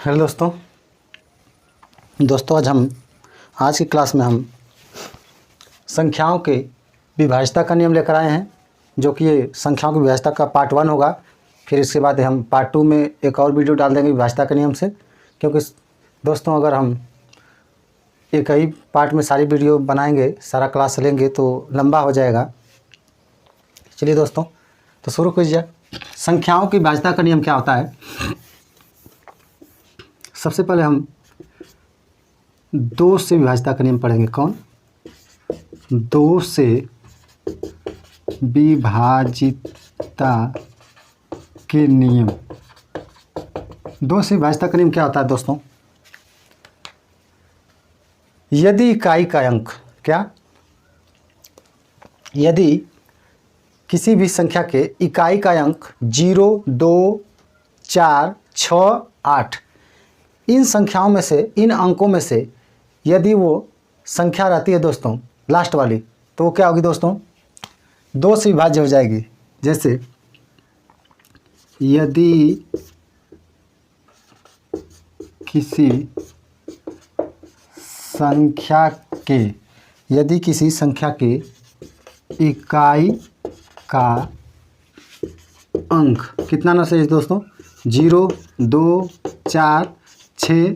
Hello दोस्तों आज की क्लास में हम संख्याओं के विभाज्यता का नियम लेकर आए हैं, जो कि ये संख्याओं की विभाज्यता का पार्ट 1 होगा। फिर इसके बाद हम पार्ट 2 में एक और वीडियो डाल देंगे विभाज्यता के नियम से, क्योंकि दोस्तों अगर हम एक ही पार्ट में सारी वीडियो बनाएंगे, सारा क्लास लेंगे तो लंबा हो जाएगा। चलिए दोस्तों, तो शुरू कीजिए। संख्याओं की विभाज्यता का नियम क्या होता है? सबसे पहले हम 2 से विभाज्यता का नियम पढ़ेंगे। कौन? 2 से विभाज्यता के नियम। 2 से विभाज्यता का नियम क्या होता है दोस्तों? यदि इकाई का अंक यदि किसी भी संख्या के इकाई का अंक 0, 2, 4, 6, 8 इन संख्याओं में से, इन अंकों में से यदि वो संख्या रहती है दोस्तों लास्ट वाली, तो वो क्या होगी दोस्तों? 2 से विभाज्य हो जाएगी। जैसे यदि किसी संख्या के इकाई का अंक कितना ना सही दोस्तों? 0, 2, 4, 6,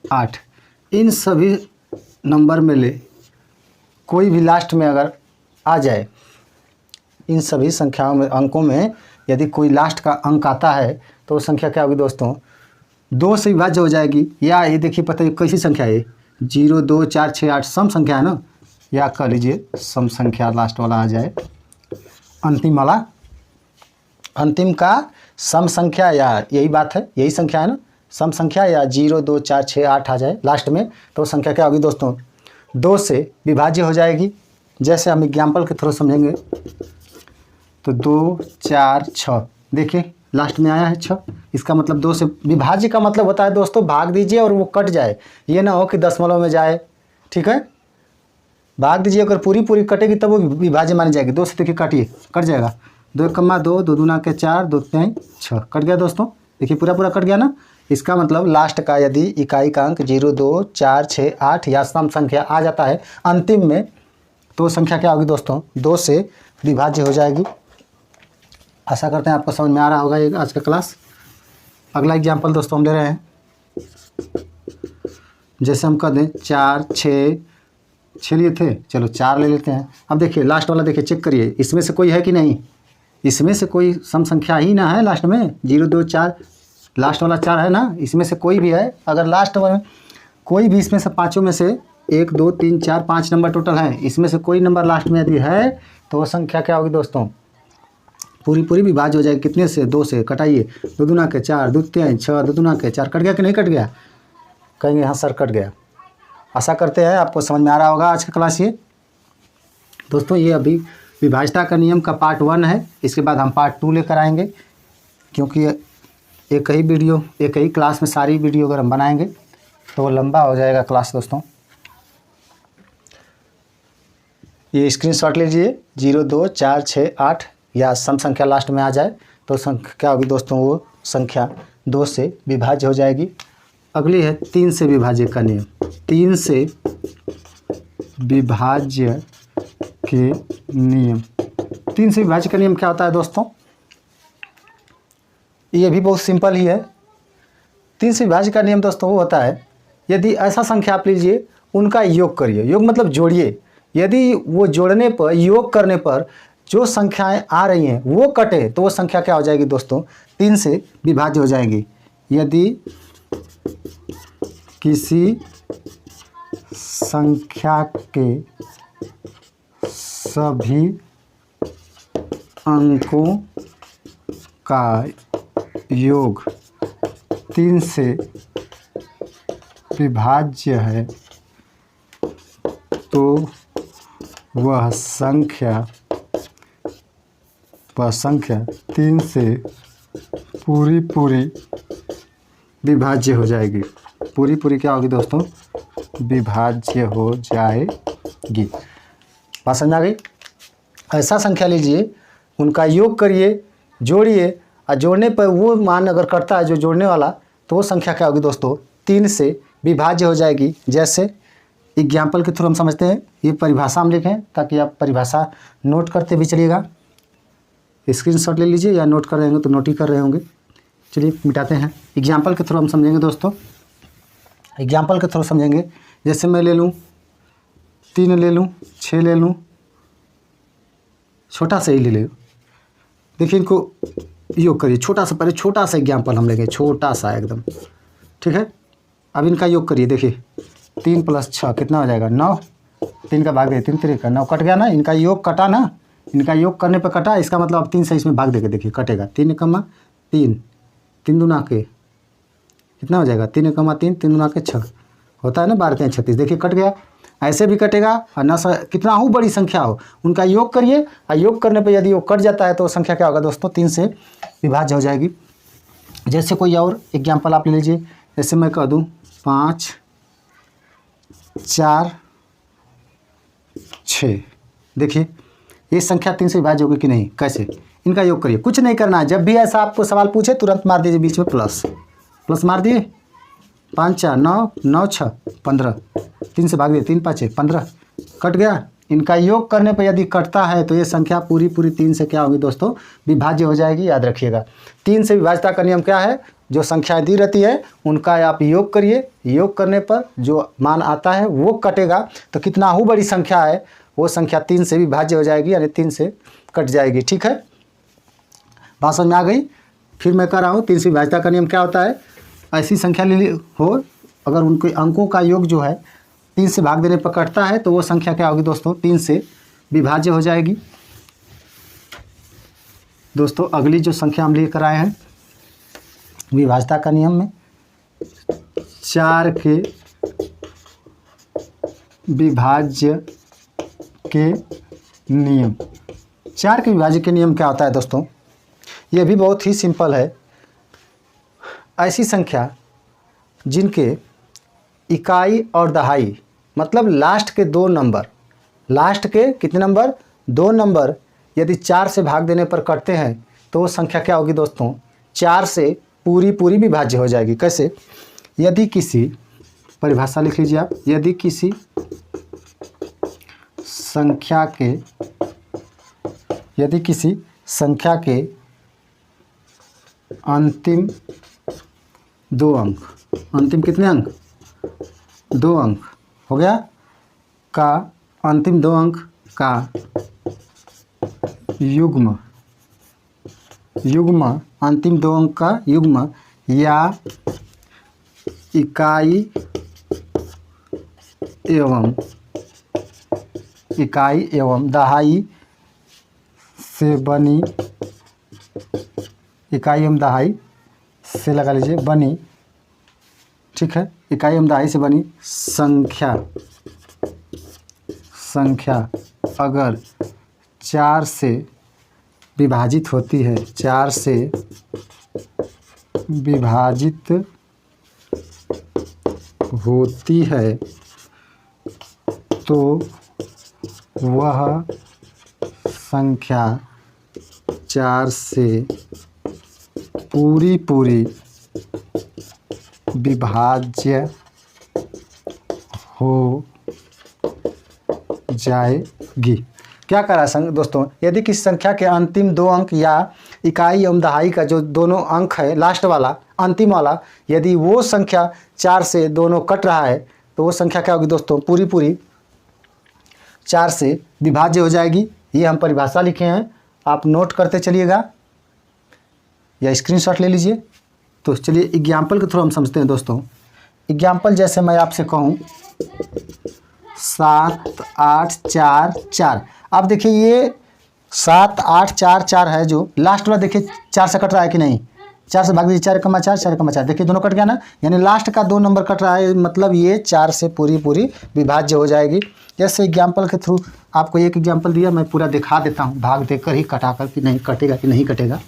8 इन सभी नंबर में ले कोई भी लास्ट में अगर आ जाए, इन सभी संख्याओं में, अंकों में यदि कोई लास्ट का अंक आता है तो वो संख्या क्या होगी दोस्तों? 2 से विभाज्य हो जाएगी। या ये देखिए, पता है कैसी संख्या है? 0, 2, 4, 6, 8 सम संख्या है ना, या कह लीजिए सम संख्या लास्ट वाला आ जाए, अंतिम वाला, अंतिम का सम संख्या, या यही बात है, यही संख्या है ना, सम संख्या, या 0, 2, 4, 6, 8 आ जाए लास्ट में, तो संख्या क्या होगी दोस्तों? 2 से विभाज्य हो जाएगी। जैसे हम एग्जाम्पल के थ्रू समझेंगे तो 2, 4, 6 देखिए लास्ट में आया है 6। इसका मतलब 2 से विभाज्य का मतलब होता है दोस्तों भाग दीजिए और वो कट जाए, ये ना हो कि दशमलव में जाए। ठीक है, भाग दीजिए, अगर पूरी कटेगी तब वो विभाज्य मानी जाएगी। 2 से देखिए काटिए, कट जाएगा। 2 कम्मा 2, 2 दूना के 4, 2 3 6 कट गया दोस्तों। देखिए पूरा कट गया ना। इसका मतलब लास्ट का यदि इकाई का अंक 0, 2, 4, 6, 8 या सम संख्या आ जाता है अंतिम में, तो संख्या क्या होगी दोस्तों? 2 से विभाज्य हो जाएगी। आशा करते हैं आपको समझ में आ रहा होगा ये आज का क्लास। अगला एग्जाम्पल दोस्तों हम ले रहे हैं। जैसे हम कह दें 4, 6 लिए थे, चलो 4 ले लेते हैं। अब देखिए लास्ट वाला, देखिए चेक करिए, इसमें से कोई है कि नहीं? इसमें से कोई सम संख्या ही ना है लास्ट में। 0, 2, 4 लास्ट वाला 4 है ना, इसमें से कोई भी है। अगर लास्ट में कोई भी इसमें से पाँचों में से 1, 2, 3, 4, 5 नंबर टोटल है, इसमें से कोई नंबर लास्ट में यदि है तो वो संख्या क्या होगी दोस्तों? पूरी विभाज्य हो जाएगी। कितने से? 2 से। कटाइए, 2 दूना के 4, 2 3 6, 2 दूना के 4 कट गया कि नहीं कट गया? कहेंगे हाँ सर कट गया। आशा करते हैं आपको समझ में आ रहा होगा आज का क्लास। ये दोस्तों ये अभी विभाज्यता का नियम का पार्ट 1 है। इसके बाद हम पार्ट 2 लेकर आएंगे, क्योंकि एक ही वीडियो, एक ही क्लास में सारी वीडियो अगर हम बनाएंगे तो वो लंबा हो जाएगा क्लास दोस्तों। ये स्क्रीनशॉट लीजिए, 0, 2, 4, 6, 8 या सम संख्या लास्ट में आ जाए तो संख्या क्या होगी दोस्तों? वो संख्या 2 से विभाज्य हो जाएगी। अगली है 3 से विभाज्य का नियम। 3 से विभाज्य के नियम। 3 से विभाज्य का नियम क्या होता है दोस्तों? ये भी बहुत सिंपल ही है। 3 से विभाज्य का नियम दोस्तों वो होता है, यदि ऐसा संख्या आप लीजिए, उनका योग करिए। योग मतलब जोड़िए। यदि वो जोड़ने पर, योग करने पर जो संख्याएं आ रही हैं वो कटे, तो वो संख्या क्या हो जाएगी दोस्तों? 3 से विभाज्य हो जाएगी। यदि किसी संख्या के सभी अंकों का योग 3 से विभाज्य है तो वह संख्या 3 से पूरी विभाज्य हो जाएगी। पूरी क्या होगी दोस्तों? विभाज्य हो जाएगी। बात समझ आ गई? ऐसा संख्या लीजिए, उनका योग करिए, जोड़िए, और जोड़ने पर वो मान अगर करता है जो जोड़ने वाला, तो वो संख्या क्या होगी दोस्तों, 3 से विभाज्य हो जाएगी। जैसे एग्जाम्पल के थ्रू हम समझते हैं, ये परिभाषा हम लिखें ताकि आप परिभाषा नोट करते भी चलिएगा। स्क्रीनशॉट ले लीजिए या नोट कर रहे होंगे तो नोट ही कर रहे होंगे। चलिए मिटाते हैं, एग्जाम्पल के थ्रू हम समझेंगे दोस्तों। एग्जाम्पल के थ्रू समझेंगे, जैसे मैं ले लूँ 3 ले लूँ, 6 ले लूँ, छोटा सा ही ले लूँ। देखिए इनको योग करिए, छोटा सा, पहले छोटा सा एग्जाम्पल हम लेंगे, छोटा सा एकदम, ठीक है। अब इनका योग करिए, देखिए 3 + 6 कितना हो जाएगा, 9। 3 का भाग दे, 3 3 का 9 कट गया ना, इनका योग कटा ना, इनका योग करने पर कटा, इसका मतलब अब 3 से इसमें भाग देके देखिए कटेगा। 3 × 3, 3 दूना के कितना हो जाएगा, 3 × 3, 3 दूना के 6 होता है ना, 12 3 36, देखिए कट गया। ऐसे भी कटेगा, और ना कितना हो बड़ी संख्या हो उनका योग करिए, और योग करने पे यदि वो कट जाता है तो संख्या क्या होगा दोस्तों, 3 से विभाज्य हो जाएगी। जैसे कोई और एग्जाम्पल आप ले लीजिए, जैसे मैं कह दूँ 5 4 6, देखिए ये संख्या 3 से विभाज्य होगी कि नहीं, कैसे, इनका योग करिए, कुछ नहीं करना है। जब भी ऐसा आपको सवाल पूछे तुरंत मार दीजिए बीच में प्लस मार दिए। 5 4 9 9 6 15, 3 से भाग दिए, 3 5 15, कट गया। इनका योग करने पर यदि कटता है तो ये संख्या पूरी 3 से क्या होगी दोस्तों, विभाज्य हो जाएगी। याद रखिएगा, 3 से विभाज्यता का नियम क्या है, जो संख्याएं दी रहती है उनका आप योग करिए, योग करने पर जो मान आता है वो कटेगा, तो कितना हो बड़ी संख्या है वो संख्या 3 से विभाज्य हो जाएगी, यानी 3 से कट जाएगी। ठीक है, बात समझ में आ गई। फिर मैं कह रहा हूँ 3 से विभाज्यता का नियम क्या होता है, ऐसी संख्या ले हो अगर उनके अंकों का योग जो है 3 से भाग देने पर कटता है तो वो संख्या क्या होगी दोस्तों, 3 से विभाज्य हो जाएगी। दोस्तों अगली जो संख्या हम लेकर आए हैं विभाज्यता का नियम में, 4 के विभाज्य के नियम। 4 के विभाज्य के नियम क्या होता है दोस्तों, ये भी बहुत ही सिंपल है। ऐसी संख्या जिनके इकाई और दहाई मतलब लास्ट के 2 नंबर, लास्ट के कितने नंबर, 2 नंबर यदि 4 से भाग देने पर कटते हैं तो वो संख्या क्या होगी दोस्तों, 4 से पूरी विभाज्य हो जाएगी। कैसे, यदि किसी, परिभाषा लिख लीजिए आप, यदि किसी संख्या के अंतिम 2 अंक, अंतिम कितने अंक, 2 अंक हो गया, का अंतिम 2 अंक का युग्म अंतिम 2 अंक का युग्म या इकाई एवं दहाई से बनी, इकाई एवं दहाई से लगा लीजिए बनी, ठीक है, इकाई एवं दहाई से बनी संख्या अगर 4 से विभाजित होती है, 4 से विभाजित होती है तो वह संख्या 4 से पूरी विभाज्य हो जाएगी। क्या करा दोस्तों, यदि किसी संख्या के अंतिम 2 अंक या इकाई एवं दहाई का जो दोनों अंक है, लास्ट वाला अंतिम वाला, यदि वो संख्या 4 से दोनों कट रहा है तो वो संख्या क्या होगी दोस्तों, पूरी 4 से विभाज्य हो जाएगी। ये हम परिभाषा लिखे हैं, आप नोट करते चलिएगा या स्क्रीनशॉट ले लीजिए। तो चलिए एग्जाम्पल के थ्रू हम समझते हैं दोस्तों। एग्जाम्पल जैसे मैं आपसे कहूँ 7 8 4 4, अब देखिए ये 7 8 4 4 है, जो लास्ट वाला देखिए 4 से कट रहा है कि नहीं, 4 से भाग दीजिए, 4 × 4 4 × 4, देखिए दोनों कट गया ना, यानी लास्ट का 2 नंबर कट रहा है, मतलब ये 4 से पूरी विभाज्य हो जाएगी। जैसे एग्जाम्पल के थ्रू आपको एक एग्जाम्पल दिया, मैं पूरा दिखा देता हूँ भाग देकर ही, कटा कर कि नहीं कटेगा कि नहीं कटेगा।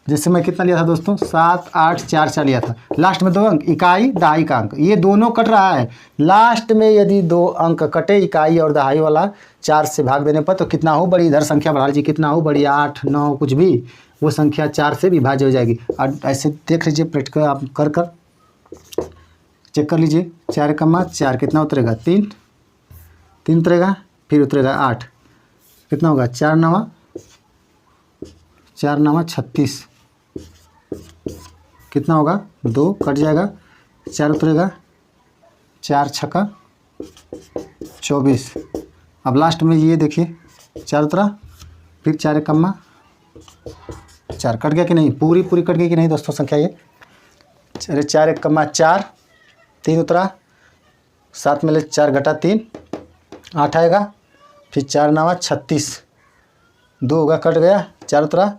जैसे मैं कितना लिया था दोस्तों, 7 8 4 4 लिया था। लास्ट में 2 अंक, इकाई दहाई का अंक, ये दोनों कट रहा है। लास्ट में यदि 2 अंक कटे इकाई और दहाई वाला 4 से भाग देने पर, तो कितना हो बड़ी, इधर संख्या बढ़ा लीजिए, कितना हो बड़ी, 8 9 कुछ भी, वो संख्या 4 से विभाज्य हो जाएगी। और ऐसे देख लीजिए प्रैक्टिकल आप कर कर चेक कर लीजिए। 4 कमा 4 कितना उतरेगा, 3 3 उतरेगा, फिर उतरेगा 8, कितना होगा, 4 9 36, कितना होगा, 2 कट जाएगा, 4 उतरेगा, 4 छक्का 24। अब लास्ट में ये देखिए 4 उतरा, फिर 4 कम्मा 4, कट गया कि नहीं, पूरी कट गई कि नहीं दोस्तों संख्या ये। अरे 4 1 कम्मा 4, 3 उतरा, 7 में ले 4 घटा 3 8 आएगा, फिर 4 9 36, 2 होगा, कट गया, 4 उतरा,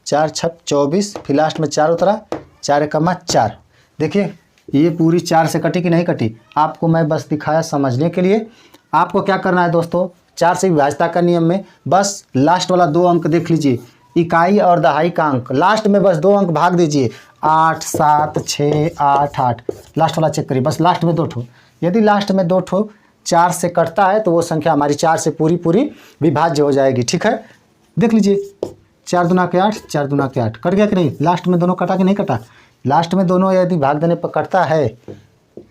4 छक 24, फिर लास्ट में 4 उतरा, 4 1 कम्मा 4। देखिए ये पूरी 4 से कटी कि नहीं कटी, आपको मैं बस दिखाया समझने के लिए। आपको क्या करना है दोस्तों, 4 से विभाज्यता का नियम में बस लास्ट वाला 2 अंक देख लीजिए, इकाई और दहाई का अंक, लास्ट में बस 2 अंक भाग दीजिए, 8 7 6 8 8, लास्ट वाला चेक करिए, बस लास्ट में 2 ठो। यदि लास्ट में 2 ठो 4 से कटता है तो वो संख्या हमारी 4 से पूरी विभाज्य हो जाएगी। ठीक है, देख लीजिए, 4 दूना के 8, 4 दूना के 8, कट गया कि नहीं, लास्ट में दोनों कटा कि नहीं कटा। लास्ट में दोनों यदि भाग देने पर कटता है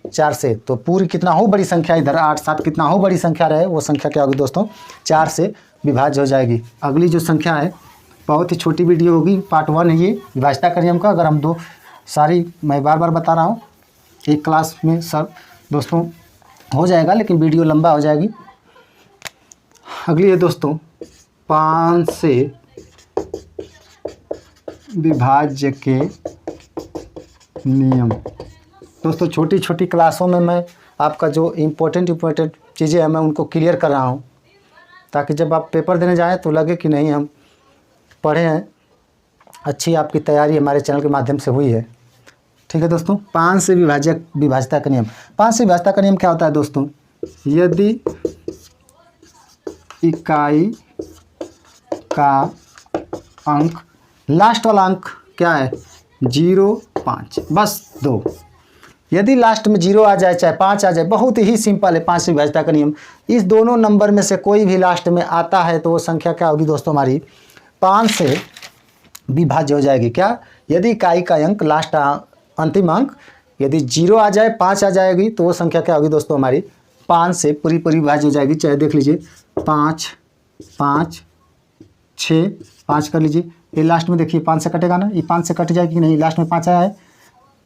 4 से, तो पूरी कितना हो बड़ी संख्या, इधर 8 7 कितना हो बड़ी संख्या रहे, वो संख्या क्या होगी दोस्तों, 4 से विभाज्य हो जाएगी। अगली जो संख्या है बहुत ही छोटी वीडियो होगी, पार्ट 1 है ये विभाज्यता का नियम का। अगर हम 2 सारी मैं बार बार बता रहा हूँ, एक क्लास में सब दोस्तों हो जाएगा, लेकिन वीडियो लंबा हो जाएगी। अगली है दोस्तों 5 से विभाज्य के नियम। दोस्तों छोटी छोटी क्लासों में मैं आपका जो इम्पोर्टेंट चीज़ें हैं मैं उनको क्लियर कर रहा हूँ, ताकि जब आप पेपर देने जाएं तो लगे कि नहीं हम पढ़े हैं, अच्छी आपकी तैयारी हमारे चैनल के माध्यम से हुई है। ठीक है दोस्तों, 5 से विभाज्यता का नियम। 5 से विभाज्यता का नियम क्या होता है दोस्तों, यदि इकाई का अंक, लास्ट वाला अंक क्या है, 0 5, बस 2। यदि लास्ट में 0 आ जाए चाहे 5 आ जाए, बहुत ही सिंपल है 5 से विभाज्यता का नियम। इस दोनों नंबर में से कोई भी लास्ट में आता है तो वो संख्या क्या होगी दोस्तों, हमारी 5 से विभाज्य हो जाएगी। क्या, यदि इकाई का अंक लास्ट अंतिम अंक यदि 0 आ जाए 5 आ जाएगी तो वो संख्या क्या होगी दोस्तों, हमारी 5 से पूरी विभाज्य हो जाएगी। चाहे देख लीजिए 5 5 6 5 कर लीजिए, ये लास्ट में देखिए 5 से कटेगा ना, ये 5 से कट जाएगी कि नहीं, लास्ट में 5 आया है,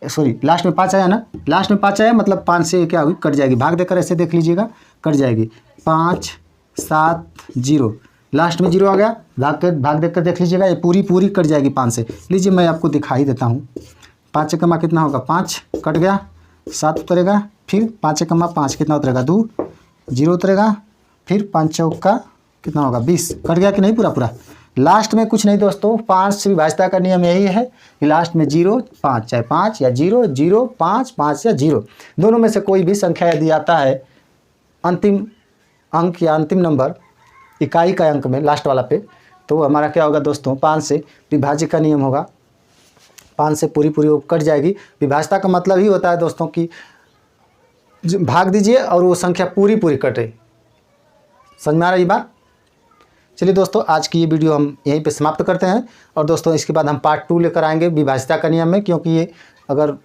सॉरी लास्ट में 5 आया ना, लास्ट में 5 आया मतलब 5 से क्या होगी, कट जाएगी। भाग देकर ऐसे देख लीजिएगा, कट जाएगी। 5 7 0, लास्ट में 0 आ गया, भाग देकर देख लीजिएगा, ये पूरी कट जाएगी 5 से। लीजिए मैं आपको दिखाई देता हूँ। 5 कमा कितना होगा, 5 कट गया, 7 उतरेगा, फिर 5 कमा 5 कितना उतरेगा, 2 0 उतरेगा, फिर 5 चौका कितना होगा, 20, कट गया कि नहीं पूरा। लास्ट में कुछ नहीं दोस्तों, 5 से विभाज्यता का नियम यही है कि लास्ट में 0 5, चाहे 5 या 0 0 5 5 या 0, दोनों में से कोई भी संख्या यदि आता है अंतिम अंक या अंतिम नंबर इकाई का अंक में लास्ट वाला पे, तो हमारा क्या होगा दोस्तों, 5 से विभाज्य का नियम होगा। 5 से पूरी कट जाएगी। विभाज्यता का मतलब ही होता है दोस्तों कि भाग दीजिए और वो संख्या पूरी कटे। समझ में आ रही बात। चलिए दोस्तों, आज की ये वीडियो हम यहीं पे समाप्त करते हैं, और दोस्तों इसके बाद हम पार्ट 2 लेकर आएंगे विभाज्यता का नियम में, क्योंकि ये अगर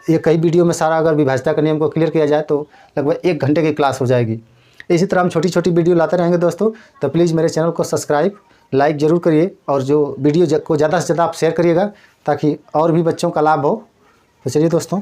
ये कई वीडियो में सारा अगर विभाज्यता का नियम को क्लियर किया जाए तो लगभग 1 घंटे की क्लास हो जाएगी। इसी तरह हम छोटी छोटी वीडियो लाते रहेंगे दोस्तों, तो प्लीज़ मेरे चैनल को सब्सक्राइब लाइक ज़रूर करिए, और जो वीडियो को ज़्यादा से ज़्यादा आप शेयर करिएगा ताकि और भी बच्चों का लाभ हो। तो चलिए दोस्तों।